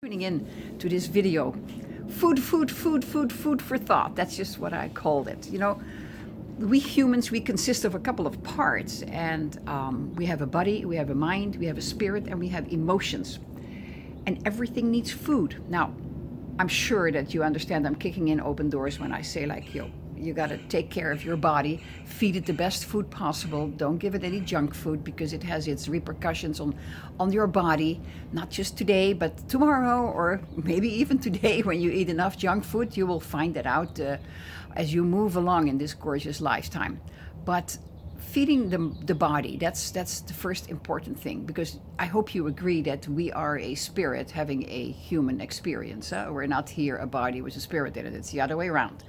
Tuning in to this video. Food for thought. That's just what I called it. We humans, we consist of a couple of parts, and we have a body, we have a mind, we have a spirit, and we have emotions. And everything needs food. Now, I'm sure that you understand I'm kicking in open doors when I say, like, you got to take care of your body, feed it the best food possible. Don't give it any junk food because it has its repercussions on your body, not just today, but tomorrow, or maybe even today. When you eat enough junk food, you will find that out as you move along in this gorgeous lifetime. But feeding the body, that's the first important thing, because I hope you agree that we are a spirit having a human experience. We're not here a body with a spirit in it. It's the other way around.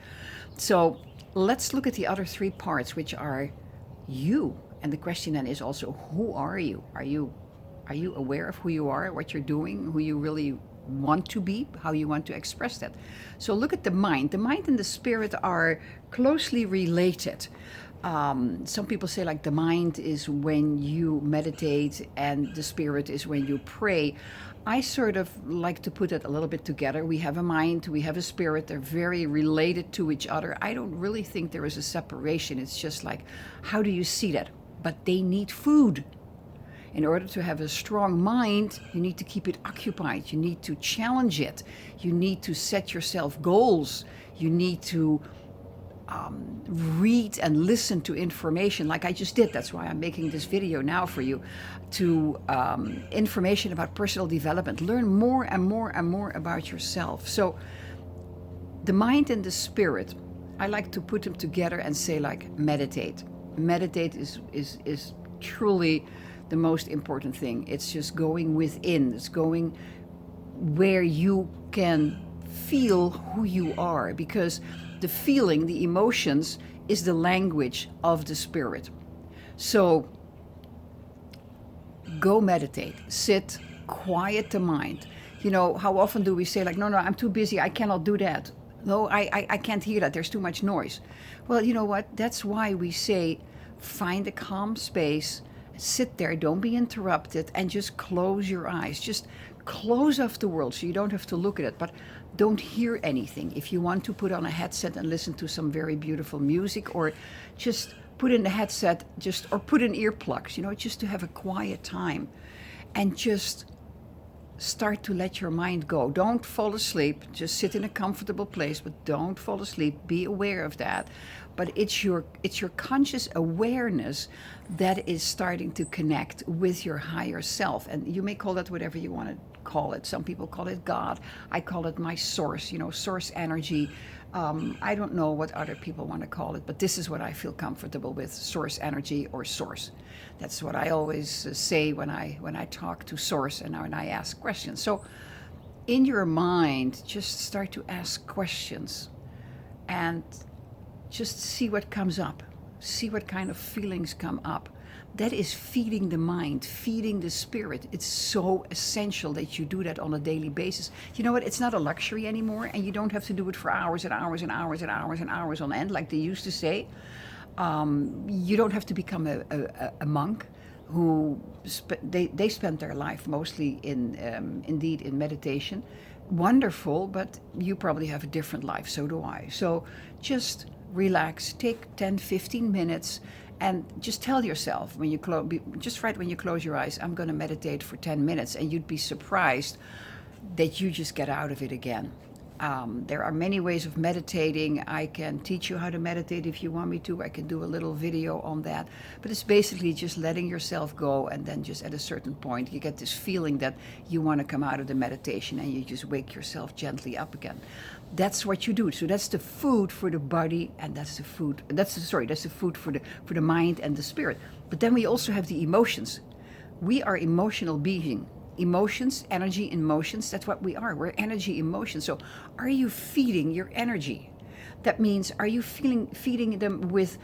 So let's look at the other three parts, which are you. And the question then is also, who are you? Are you aware of who you are, what you're doing, who you really want to be, how you want to express that? So look at the mind. The mind and the spirit are closely related. Some people say, like, the mind is when you meditate and the spirit is when you pray. I sort of like to put it a little bit together. We have a mind, we have a spirit. They're very related to each other. I don't really think there is a separation. It's just like, how do you see that? But they need food. In order to have a strong mind, you need to keep it occupied. You need to challenge it. You need to set yourself goals. You need to read and listen to information like I just did. That's why I'm making this video now for you, to information about personal development. Learn more and more and more about yourself. So the mind and the spirit, I like to put them together and say, like, meditate. Meditate is truly the most important thing. It's just going within. It's going where you can feel who you are, because the feeling, the emotions, is the language of the spirit. So go meditate, sit, quiet the mind. How often do we say, like, no, I'm too busy, I cannot do that. No, I can't hear that, there's too much noise. Well, you know what? That's why we say, find a calm space, sit there, don't be interrupted, and just close your eyes. Just close off the world so you don't have to look at it, but don't hear anything. If you want to put on a headset and listen to some very beautiful music, or just put in the headset, or put in earplugs, just to have a quiet time and just start to let your mind go. Don't fall asleep. Just sit in a comfortable place, but don't fall asleep. Be aware of that. But it's your conscious awareness that is starting to connect with your higher self. And you may call that whatever you want to call it. Some people call it God. I call it my source, source energy. I don't know what other people want to call it, but this is what I feel comfortable with: source energy, or source. That's what I always say when I talk to source and when I ask questions. So in your mind, just start to ask questions and just see what comes up. See what kind of feelings come up. That is feeding the mind, feeding the spirit. It's so essential that you do that on a daily basis. You know what? It's not a luxury anymore, and you don't have to do it for hours and hours and hours and hours and hours on end, like they used to say. You don't have to become a monk who they spend their life mostly indeed in meditation. Wonderful, but you probably have a different life. So do I. So just relax, take 10-15 minutes, and just tell yourself, when you just right when you close your eyes, I'm going to meditate for 10 minutes, and you'd be surprised that you just get out of it again. There are many ways of meditating. I can teach you how to meditate if you want me to. I can do a little video on that. But it's basically just letting yourself go, and then just at a certain point, you get this feeling that you want to come out of the meditation, and you just wake yourself gently up again. That's what you do. So that's the food for the body, and that's the food for the mind and the spirit. But then we also have the emotions. We are emotional beings. Emotions, energy, emotions, that's what we are. We're energy, emotions. So are you feeding your energy? That means, are you feeding them with,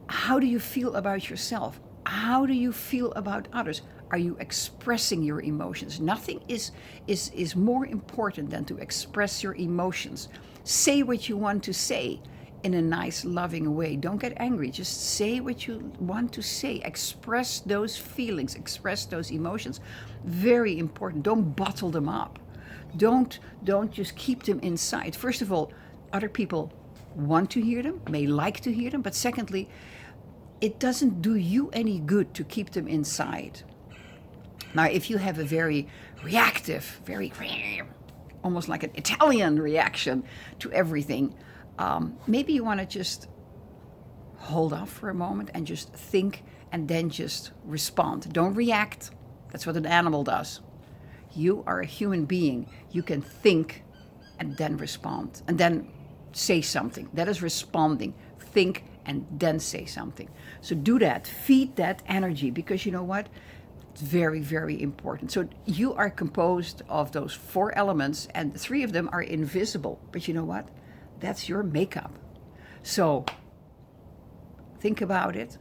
how do you feel about yourself? How do you feel about others? Are you expressing your emotions? Nothing is more important than to express your emotions. Say what you want to say in a nice, loving way. Don't get angry. Just say what you want to say. Express those feelings, express those emotions. Very important. Don't bottle them up. Don't just keep them inside. First of all, other people want to hear them, may like to hear them, but secondly, it doesn't do you any good to keep them inside. Now, if you have a very reactive, very almost like an Italian reaction to everything, maybe you want to just hold off for a moment and just think and then just respond. Don't react. That's what an animal does. You are a human being. You can think and then respond and then say something. That is responding. Think and then say something. So do that. Feed that energy, because you know what? It's very, very important. So you are composed of those 4 elements, and 3 of them are invisible. But you know what? That's your makeup. So think about it.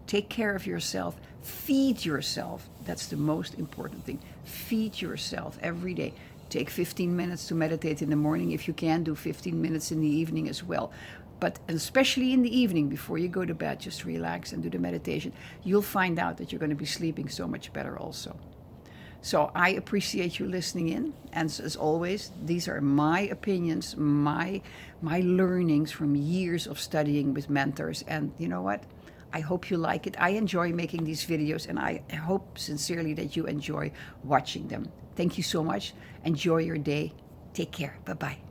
Take care of yourself. Feed yourself. That's the most important thing. Feed yourself every day. Take 15 minutes to meditate in the morning. If you can, do 15 minutes in the evening as well. But especially in the evening before you go to bed, just relax and do the meditation. You'll find out that you're going to be sleeping so much better also. So I appreciate you listening in. And as always, these are my opinions, my learnings from years of studying with mentors. And you know what? I hope you like it. I enjoy making these videos, and I hope sincerely that you enjoy watching them. Thank you so much. Enjoy your day. Take care. Bye-bye.